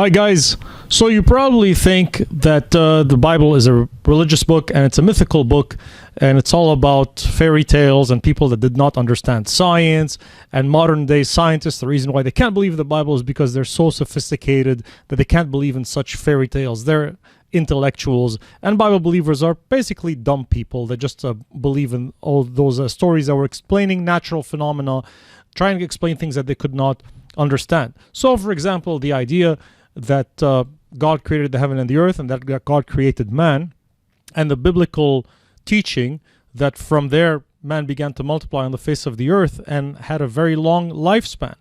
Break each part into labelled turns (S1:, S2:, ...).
S1: Hi guys, so you probably think that the Bible is a religious book and it's a mythical book and it's all about fairy tales and people that did not understand science and modern day scientists. The reason why they can't believe the Bible is because they're so sophisticated that they can't believe in such fairy tales. They're intellectuals, and Bible believers are basically dumb people that just believe in all those stories that were explaining natural phenomena, trying to explain things that they could not understand. So for example, the idea that God created the heaven and the earth and that God created man, and the biblical teaching that from there man began to multiply on the face of the earth and had a very long lifespan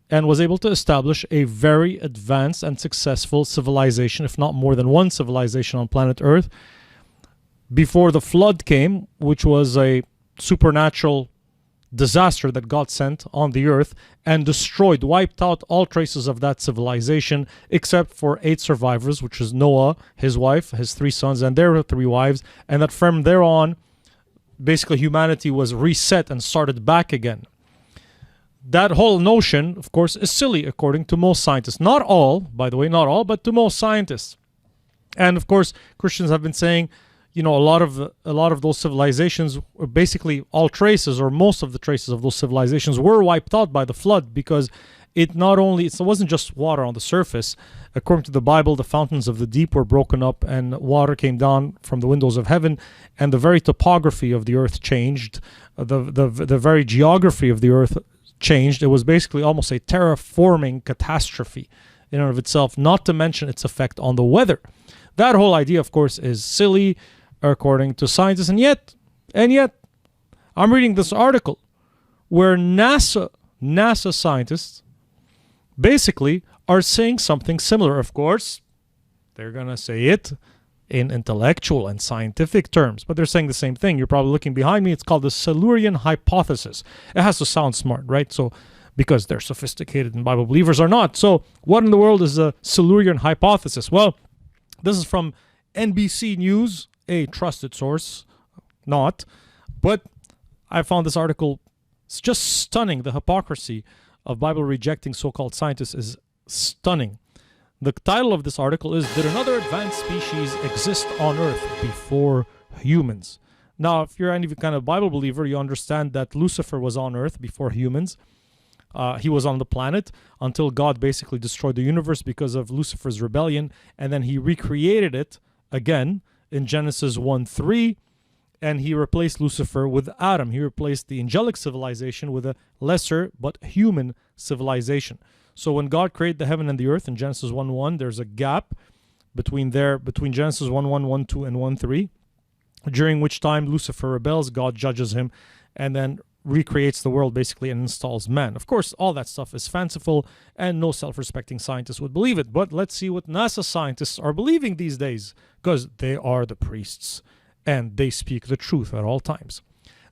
S1: and was able to establish a very advanced and successful civilization, if not more than one civilization on planet earth, before the flood came, which was a supernatural disaster that God sent on the earth and destroyed, wiped out all traces of that civilization except for 8 survivors, which is Noah, his wife, his 3 sons, and their 3 wives, and that from there on, basically humanity was reset and started back again. That whole notion, of course, is silly according to most scientists. Not all, by the way, not all, but to most scientists. And of course, Christians have been saying, you know, a lot of those civilizations, basically all traces or most of the traces of those civilizations were wiped out by the flood, because it wasn't just water on the surface. According to the Bible, the fountains of the deep were broken up and water came down from the windows of heaven, and the very topography of the earth changed. The very geography of the earth changed. It was basically almost a terraforming catastrophe in and of itself, not to mention its effect on the weather. That whole idea, of course, is silly according to scientists, and yet, I'm reading this article where NASA scientists basically are saying something similar. Of course, they're gonna say it in intellectual and scientific terms, but they're saying the same thing. You're probably looking behind me. It's called the Silurian hypothesis. It has to sound smart, right? So, because they're sophisticated and Bible believers are not. So, what in the world is the Silurian hypothesis? Well, this is from NBC News, a trusted source, not. But I found this article, it's just stunning. The hypocrisy of Bible rejecting so-called scientists is stunning. The title of this article is, "Did another advanced species exist on Earth before humans?" Now, if you're any kind of Bible believer, you understand that Lucifer was on Earth before humans. He was on the planet until God basically destroyed the universe because of Lucifer's rebellion, and then he recreated it again in Genesis 1:3, and he replaced Lucifer with Adam. He replaced the angelic civilization with a lesser but human civilization. So when God created the heaven and the earth in Genesis 1:1, there's a gap between Genesis 1:1, 1:2, and 1:3, during which time Lucifer rebels, God judges him, and then recreates the world basically and installs man. Of course, all that stuff is fanciful and no self-respecting scientist would believe it. But let's see what NASA scientists are believing these days, because they are the priests and they speak the truth at all times.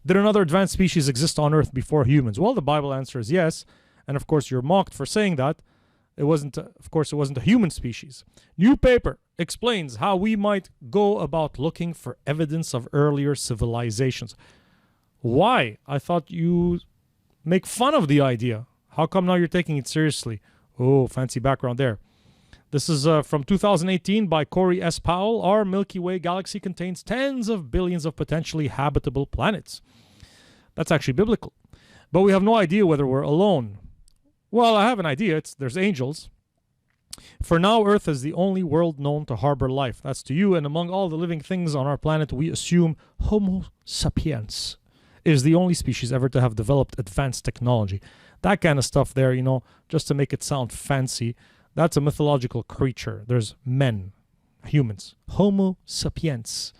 S1: Did another advanced species exist on Earth before humans? Well, the Bible answer is yes. And of course, you're mocked for saying that. It wasn't a human species. New paper explains how we might go about looking for evidence of earlier civilizations. Why? I thought you make fun of the idea. How come now you're taking it seriously? Oh, fancy background there. This is from 2018 by Corey S. Powell. Our Milky Way galaxy contains tens of billions of potentially habitable planets. That's actually biblical. But we have no idea whether we're alone. Well, I have an idea. There's angels. For now, Earth is the only world known to harbor life. That's to you. And among all the living things on our planet, we assume Homo sapiens is the only species ever to have developed advanced technology. That kind of stuff there, you know, just to make it sound fancy, that's a mythological creature. There's men, humans, Homo sapiens.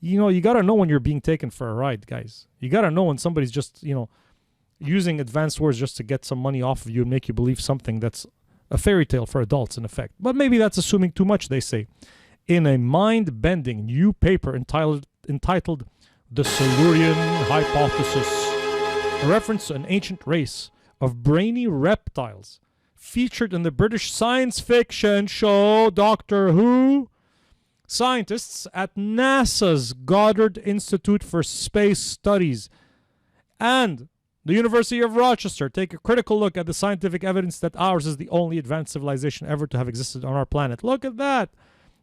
S1: You know, you got to know when you're being taken for a ride, guys. You got to know when somebody's just, you know, using advanced words just to get some money off of you and make you believe something that's a fairy tale for adults, in effect. But maybe that's assuming too much, they say. In a mind-bending new paper entitled The Silurian Hypothesis, a reference to an ancient race of brainy reptiles featured in the British science fiction show Doctor Who, scientists at NASA's Goddard Institute for Space Studies and The University of Rochester, take a critical look at the scientific evidence that ours is the only advanced civilization ever to have existed on our planet. Look at that.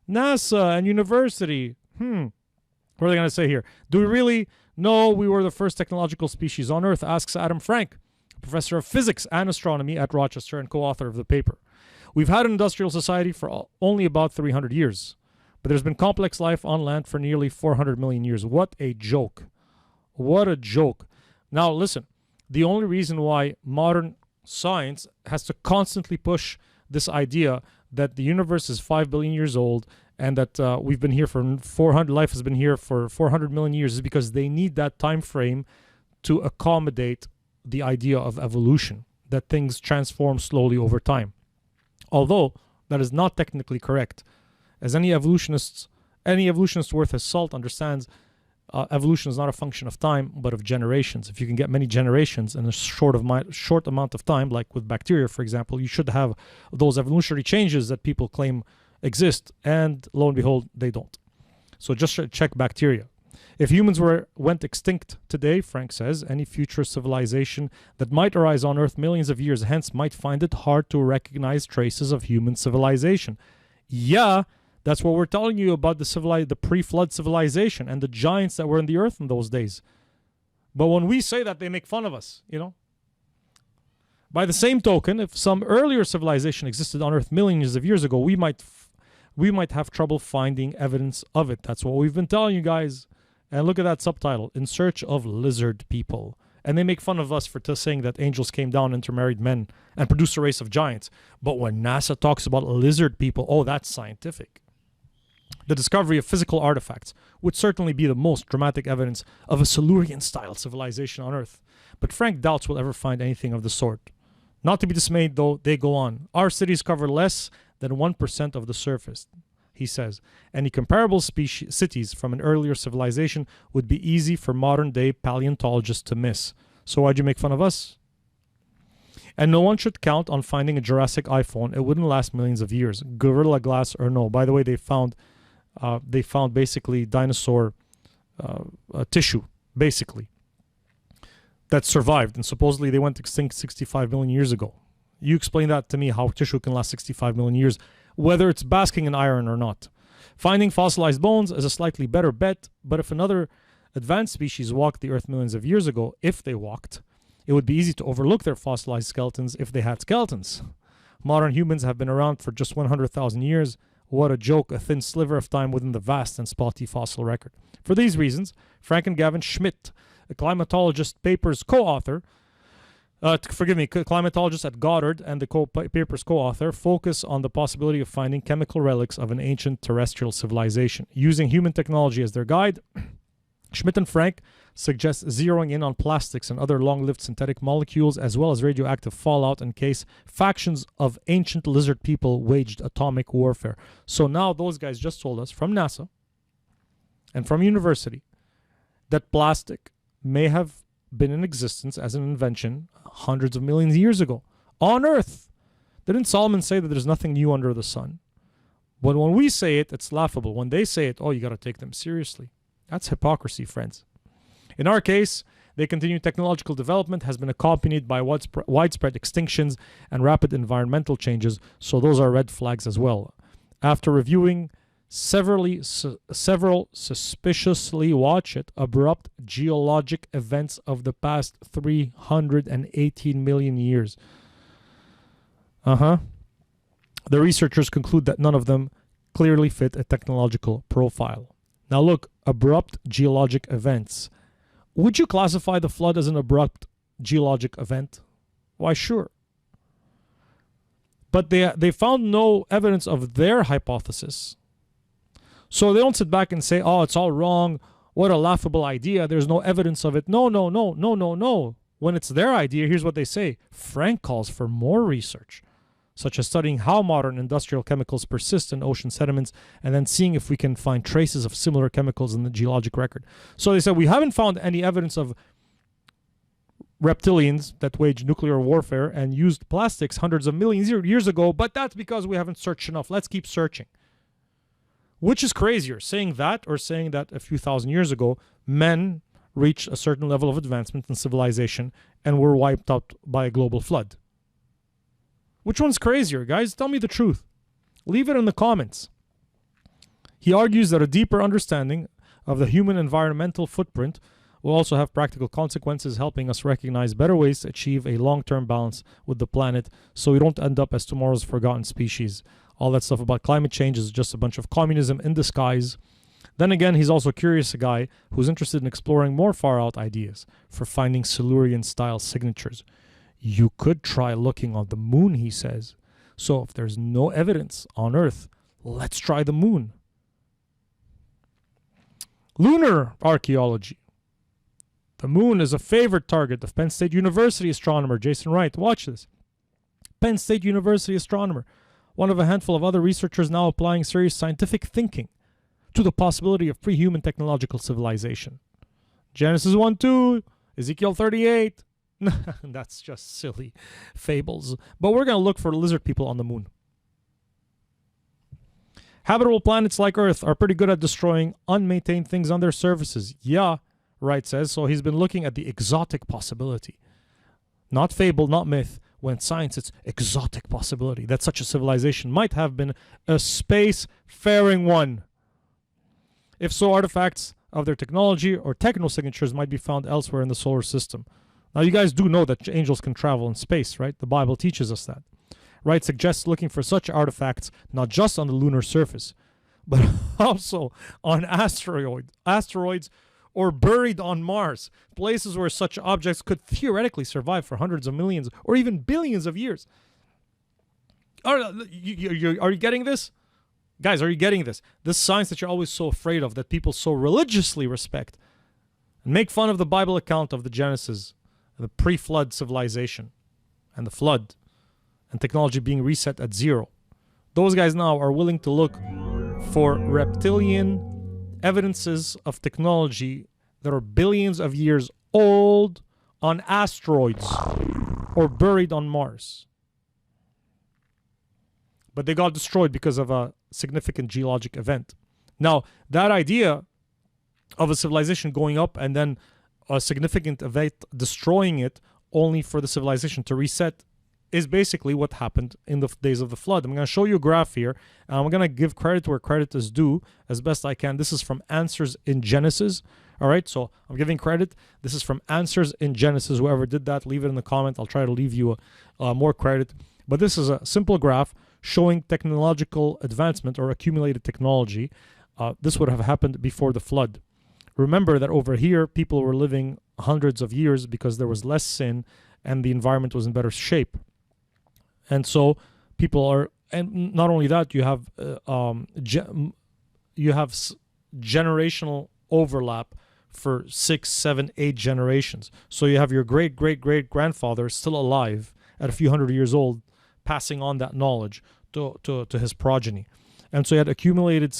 S1: NASA and university. What are they going to say here? Do we really know we were the first technological species on Earth? Asks Adam Frank, professor of physics and astronomy at Rochester and co-author of the paper. We've had an industrial society for only about 300 years, but there's been complex life on land for nearly 400 million years. What a joke. What a joke. Now, listen, the only reason why modern science has to constantly push this idea that the universe is 5 billion years old and that we've been here for 400, life has been here for 400 million years is because they need that time frame to accommodate the idea of evolution, that things transform slowly over time. Although that is not technically correct. As any evolutionist worth his salt understands, evolution is not a function of time, but of generations. If you can get many generations in a short amount of time, like with bacteria, for example, you should have those evolutionary changes that people claim exist, and lo and behold, they don't. So just check bacteria. If humans went extinct today, Frank says, any future civilization that might arise on Earth millions of years hence might find it hard to recognize traces of human civilization. Yeah, that's what we're telling you about the pre-flood civilization and the giants that were in the earth in those days. But when we say that, they make fun of us, you know. By the same token, if some earlier civilization existed on Earth millions of years ago, we might have trouble finding evidence of it. That's what we've been telling you guys. And look at that subtitle, In Search of Lizard People. And they make fun of us for saying that angels came down, intermarried men, and produced a race of giants. But when NASA talks about lizard people, oh, that's scientific. The discovery of physical artifacts would certainly be the most dramatic evidence of a Silurian-style civilization on Earth. But Frank doubts we'll ever find anything of the sort. Not to be dismayed, though, they go on. Our cities cover less than 1% of the surface, he says. Any comparable cities from an earlier civilization would be easy for modern-day paleontologists to miss. So why'd you make fun of us? And no one should count on finding a Jurassic iPhone. It wouldn't last millions of years. Gorilla Glass or no. By the way, they found basically dinosaur tissue, basically, that survived. And supposedly they went extinct 65 million years ago. You explain that to me, how tissue can last 65 million years, whether it's basking in iron or not. Finding fossilized bones is a slightly better bet, but if another advanced species walked the Earth millions of years ago, if they walked, it would be easy to overlook their fossilized skeletons if they had skeletons. Modern humans have been around for just 100,000 years. What a joke, a thin sliver of time within the vast and spotty fossil record. For these reasons, Frank and Gavin Schmidt, a climatologist paper's co-author, climatologist at Goddard and the paper's co-author, focus on the possibility of finding chemical relics of an ancient terrestrial civilization. Using human technology as their guide, Schmidt and Frank suggest zeroing in on plastics and other long-lived synthetic molecules as well as radioactive fallout in case factions of ancient lizard people waged atomic warfare. So now those guys just told us from NASA and from university that plastic may have been in existence as an invention hundreds of millions of years ago on Earth. Didn't Solomon say that there's nothing new under the sun? But when we say it, it's laughable. When they say it, oh, you got to take them seriously. That's hypocrisy, friends. In our case, they continue technological development has been accompanied by widespread extinctions and rapid environmental changes, so those are red flags as well. After reviewing several suspiciously abrupt geologic events of the past 318 million years. The researchers conclude that none of them clearly fit a technological profile. Now look, abrupt geologic events. Would you classify the flood as an abrupt geologic event? Why, sure. But they found no evidence of their hypothesis. So they don't sit back and say, oh, it's all wrong. What a laughable idea. There's no evidence of it. No. When it's their idea, here's what they say. Frank calls for more research, such as studying how modern industrial chemicals persist in ocean sediments and then seeing if we can find traces of similar chemicals in the geologic record. So they said, we haven't found any evidence of reptilians that waged nuclear warfare and used plastics hundreds of millions of years ago, but that's because we haven't searched enough. Let's keep searching. Which is crazier, saying that or saying that a few thousand years ago, men reached a certain level of advancement in civilization and were wiped out by a global flood. Which one's crazier, guys? Tell me the truth. Leave it in the comments. He argues that a deeper understanding of the human environmental footprint will also have practical consequences, helping us recognize better ways to achieve a long-term balance with the planet so we don't end up as tomorrow's forgotten species. All that stuff about climate change is just a bunch of communism in disguise. Then again, he's also a curious guy who's interested in exploring more far-out ideas for finding Silurian-style signatures. You could try looking on the moon, he says. So if there's no evidence on Earth, let's try the moon. Lunar archaeology. The moon is a favorite target of Penn State University astronomer Jason Wright. Watch this. Penn State University astronomer, one of a handful of other researchers now applying serious scientific thinking to the possibility of pre-human technological civilization. Genesis 1:2, Ezekiel 38. That's just silly fables. But we're going to look for lizard people on the moon. Habitable planets like Earth are pretty good at destroying unmaintained things on their surfaces. Yeah, Wright says. So he's been looking at the exotic possibility. Not fable, not myth. When science, it's exotic possibility that such a civilization might have been a space-faring one. If so, artifacts of their technology or techno-signatures might be found elsewhere in the solar system. Now, you guys do know that angels can travel in space, right? The Bible teaches us that. Wright suggests looking for such artifacts not just on the lunar surface, but also on asteroids, or buried on Mars, places where such objects could theoretically survive for hundreds of millions or even billions of years. Are you getting this? Guys, are you getting this? This science that you're always so afraid of, that people so religiously respect, and make fun of the Bible account of the Genesis, the pre-flood civilization, and the flood, and technology being reset at zero. Those guys now are willing to look for reptilian evidences of technology that are billions of years old on asteroids or buried on Mars. But they got destroyed because of a significant geologic event. Now, that idea of a civilization going up and then a significant event destroying it only for the civilization to reset is basically what happened in the days of the flood. I'm going to show you a graph here, and I'm going to give credit where credit is due as best I can. This is from Answers in Genesis. All right, so I'm giving credit. This is from Answers in Genesis. Whoever did that, leave it in the comment. I'll try to leave you more credit. But this is a simple graph showing technological advancement or accumulated technology. This would have happened before the flood. Remember that over here, people were living hundreds of years because there was less sin and the environment was in better shape. And so people are, and not only that, you have generational overlap for 6, 7, 8 generations. So you have your great-great-great-grandfather still alive at a few hundred years old, passing on that knowledge to his progeny. And so you had accumulated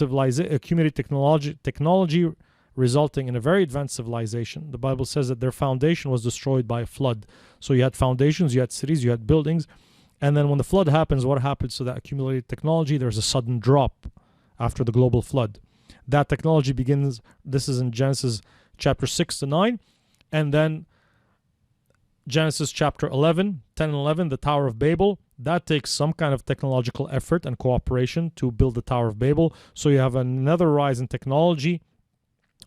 S1: technology resulting in a very advanced civilization. The Bible says that their foundation was destroyed by a flood. So you had foundations, you had cities, you had buildings. And then when the flood happens, what happens to that accumulated technology? There's a sudden drop after the global flood. That technology begins, this is in Genesis chapter 6 to 9. And then Genesis chapter 11, 10 and 11, the Tower of Babel. That takes some kind of technological effort and cooperation to build the Tower of Babel. So you have another rise in technology,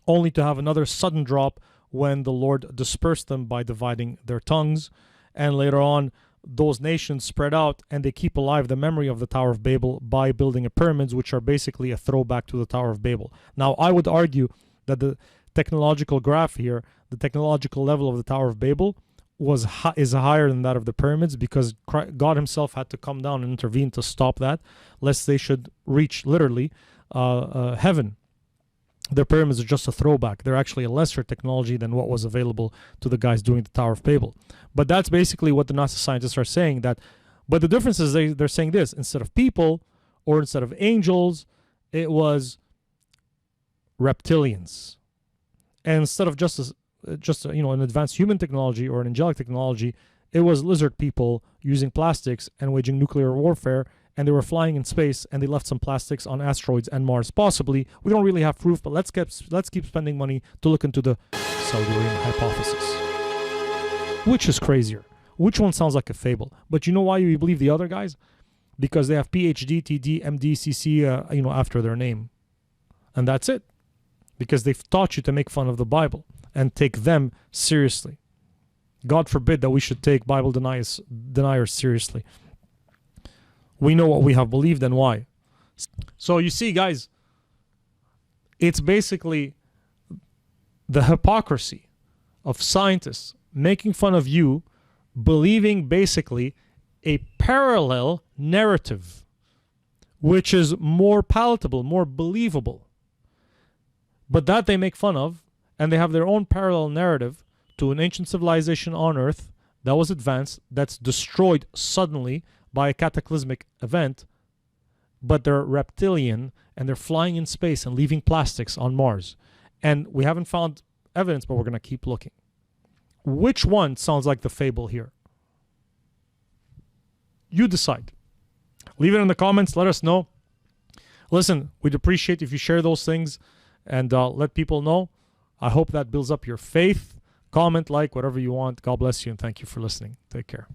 S1: only to have another sudden drop when the Lord dispersed them by dividing their tongues. And later on, those nations spread out and they keep alive the memory of the Tower of Babel by building pyramids, which are basically a throwback to the Tower of Babel. Now, I would argue that the technological graph here, the technological level of the Tower of Babel, is higher than that of the pyramids, because God himself had to come down and intervene to stop that, lest they should reach literally heaven. Their pyramids are just a throwback. They're actually a lesser technology than what was available to the guys doing the Tower of Babel. But that's basically what the NASA scientists are saying. But the difference is they're saying this: instead of people or instead of angels, it was reptilians. And instead of just an advanced human technology or an angelic technology, it was lizard people using plastics and waging nuclear warfare. And they were flying in space, and they left some plastics on asteroids and Mars, possibly. We don't really have proof, but let's keep spending money to look into the Silurian hypothesis. Which is crazier? Which one sounds like a fable? But you know why we believe the other guys? Because they have PhD, TD, MD, CC, after their name. And that's it. Because they've taught you to make fun of the Bible and take them seriously. God forbid that we should take Bible deniers seriously. We know what we have believed and why. So you see, guys, it's basically the hypocrisy of scientists making fun of you, believing basically a parallel narrative, which is more palatable, more believable. But that they make fun of, and they have their own parallel narrative to an ancient civilization on Earth that was advanced, that's destroyed suddenly by a cataclysmic event, but they're reptilian and they're flying in space and leaving plastics on Mars. And we haven't found evidence, but we're going to keep looking. Which one sounds like the fable here? You decide. Leave it in the comments. Let us know. Listen, we'd appreciate if you share those things and let people know. I hope that builds up your faith. Comment, like, whatever you want. God bless you and thank you for listening. Take care.